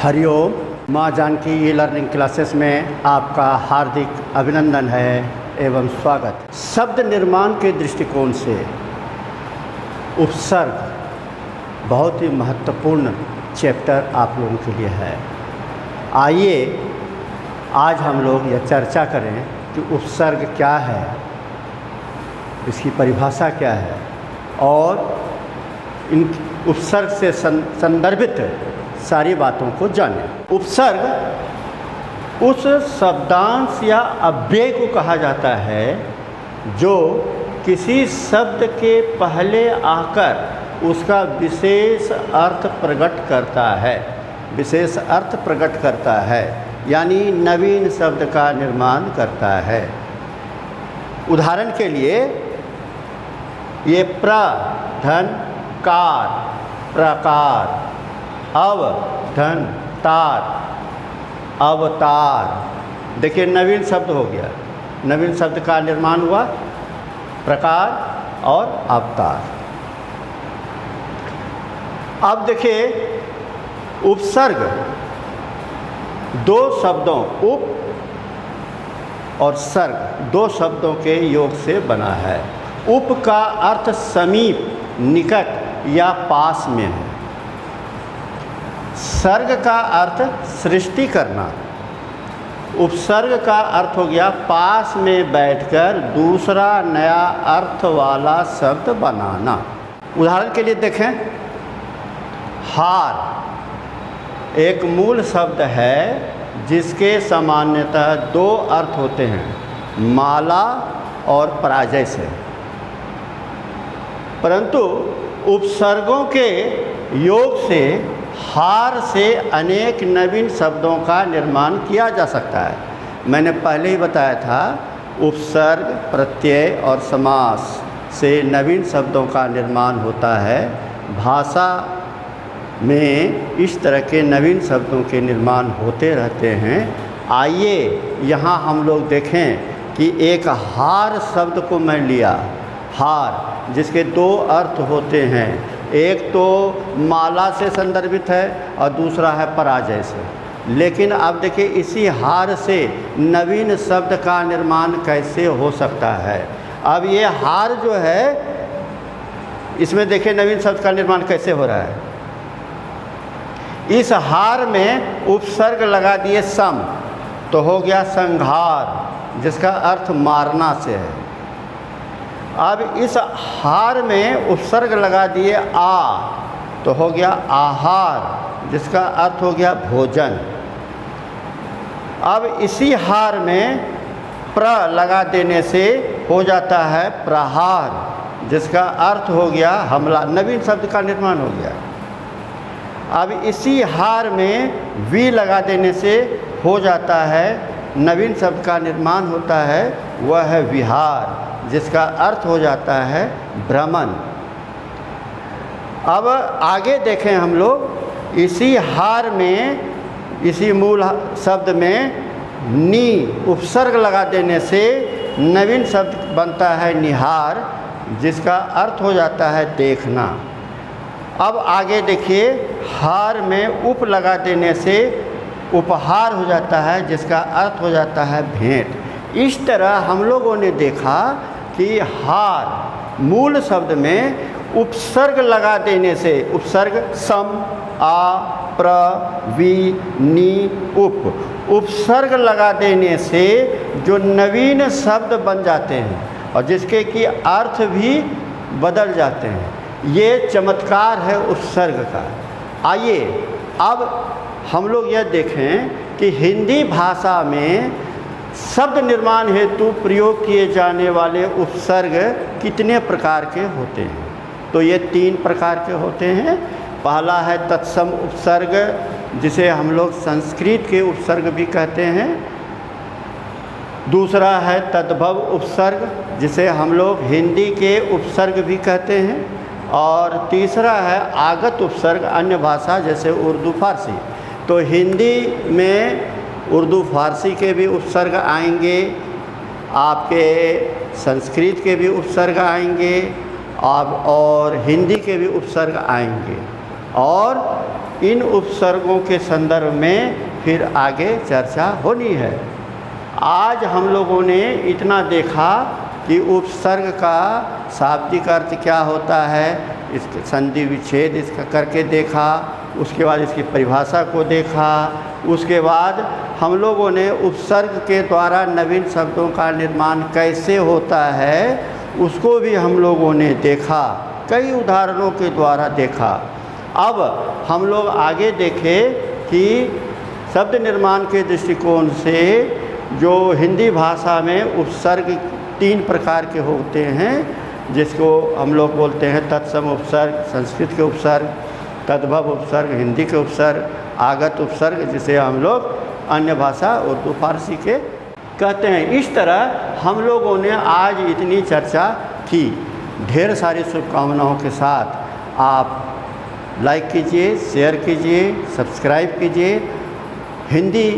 हरिओम। माँ Janaki e learning classes में आपका हार्दिक अभिनंदन है एवं स्वागत। शब्द निर्माण के दृष्टिकोण से उपसर्ग बहुत ही महत्वपूर्ण चैप्टर आप लोगों के लिए है। आइए आज हम लोग यह चर्चा करें कि उपसर्ग क्या है, इसकी परिभाषा क्या है और इन उपसर्ग से संदर्भित सारी बातों को जानें। उपसर्ग उस शब्दांश या अव्यय को कहा जाता है जो किसी शब्द के पहले आकर उसका विशेष अर्थ प्रकट करता है, विशेष अर्थ प्रकट करता है, यानी नवीन शब्द का निर्माण करता है। उदाहरण के लिए ये प्र धन कार, प्रकार, अव धन तार, अवतार। देखिए नवीन शब्द हो गया, नवीन शब्द का निर्माण हुआ, प्रकार और अवतार। अब देखिए उपसर्ग दो शब्दों उप और सर्ग दो शब्दों के योग से बना है। उप का अर्थ समीप, निकट या पास में है। सर्ग का अर्थ सृष्टि करना। उपसर्ग का अर्थ हो गया पास में बैठकर दूसरा नया अर्थ वाला शब्द बनाना। उदाहरण के लिए देखें, हार एक मूल शब्द है जिसके सामान्यतः दो अर्थ होते हैं, माला और पराजय से। परंतु उपसर्गों के योग से हार से अनेक नवीन शब्दों का निर्माण किया जा सकता है। मैंने पहले ही बताया था, उपसर्ग, प्रत्यय और समास से नवीन शब्दों का निर्माण होता है। भाषा में इस तरह के नवीन शब्दों के निर्माण होते रहते हैं। आइए यहाँ हम लोग देखें कि एक हार शब्द को मैं लिया, हार जिसके दो अर्थ होते हैं, एक तो माला से संदर्भित है और दूसरा है पराजय से। लेकिन अब देखिए इसी हार से नवीन शब्द का निर्माण कैसे हो सकता है। अब ये हार जो है, इसमें देखिए नवीन शब्द का निर्माण कैसे हो रहा है। इस हार में उपसर्ग लगा दिए सम, तो हो गया संहार जिसका अर्थ मारना से है। अब इस हार में उपसर्ग लगा दिए आ, तो हो गया आहार जिसका अर्थ हो गया भोजन। अब इसी हार में प्र लगा देने से हो जाता है प्रहार जिसका अर्थ हो गया हमला, नवीन शब्द का निर्माण हो गया। अब इसी हार में वी लगा देने से हो जाता है नवीन शब्द का निर्माण होता है, वह है विहार जिसका अर्थ हो जाता है भ्रमण। अब आगे देखें हम लोग, इसी हार में, इसी मूल शब्द में नी उपसर्ग लगा देने से नवीन शब्द बनता है निहार जिसका अर्थ हो जाता है देखना। अब आगे देखिए, हार में उप लगा देने से उपहार हो जाता है जिसका अर्थ हो जाता है भेंट। इस तरह हम लोगों ने देखा कि हार मूल शब्द में उपसर्ग लगा देने से, उपसर्ग सम, आ, प्र, वी, नी, उपसर्ग लगा देने से जो नवीन शब्द बन जाते हैं और जिसके कि अर्थ भी बदल जाते हैं। ये चमत्कार है उपसर्ग का। आइए अब हम लोग यह देखें कि हिंदी भाषा में शब्द निर्माण हेतु प्रयोग किए जाने वाले उपसर्ग कितने प्रकार के होते हैं। तो ये 3 प्रकार के होते हैं। पहला है तत्सम उपसर्ग जिसे हम लोग संस्कृत के उपसर्ग भी कहते हैं। दूसरा है तद्भव उपसर्ग जिसे हम लोग हिंदी के उपसर्ग भी कहते हैं। और तीसरा है आगत उपसर्ग, अन्य भाषा जैसे उर्दू, फारसी। तो हिंदी में उर्दू फारसी के भी उपसर्ग आएंगे, आपके संस्कृत के भी उपसर्ग आएंगे, और हिंदी के भी उपसर्ग आएंगे। और इन उपसर्गों के संदर्भ में फिर आगे चर्चा होनी है। आज हम लोगों ने इतना देखा कि उपसर्ग का शाब्दिक अर्थ क्या होता है, इसके संधि विच्छेद इसका करके देखा, उसके बाद इसकी परिभाषा को देखा, उसके बाद हम लोगों ने उपसर्ग के द्वारा नवीन शब्दों का निर्माण कैसे होता है उसको भी हम लोगों ने देखा, कई उदाहरणों के द्वारा देखा। अब हम लोग आगे देखें कि शब्द निर्माण के दृष्टिकोण से जो हिंदी भाषा में उपसर्ग 3 प्रकार के होते हैं, जिसको हम लोग बोलते हैं तत्सम उपसर्ग, संस्कृत के उपसर्ग, तद्भव उपसर्ग, हिंदी के उपसर्ग, आगत उपसर्ग, जिसे हम लोग अन्य भाषा उर्दू फारसी के कहते हैं। इस तरह हम लोगों ने आज इतनी चर्चा की। ढेर सारी शुभकामनाओं के साथ आप लाइक कीजिए, शेयर कीजिए, सब्सक्राइब कीजिए। हिंदी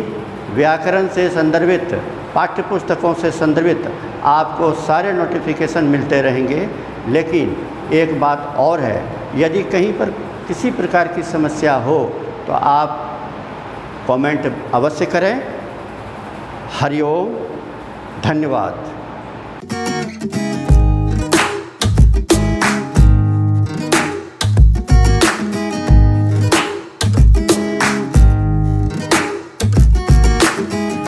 व्याकरण से संदर्भित पाठ्य पुस्तकों से संदर्भित आपको सारे नोटिफिकेशन मिलते रहेंगे। लेकिन एक बात और है, यदि कहीं पर किसी प्रकार की समस्या हो तो आप कमेंट अवश्य करें। हरि ओम, धन्यवाद।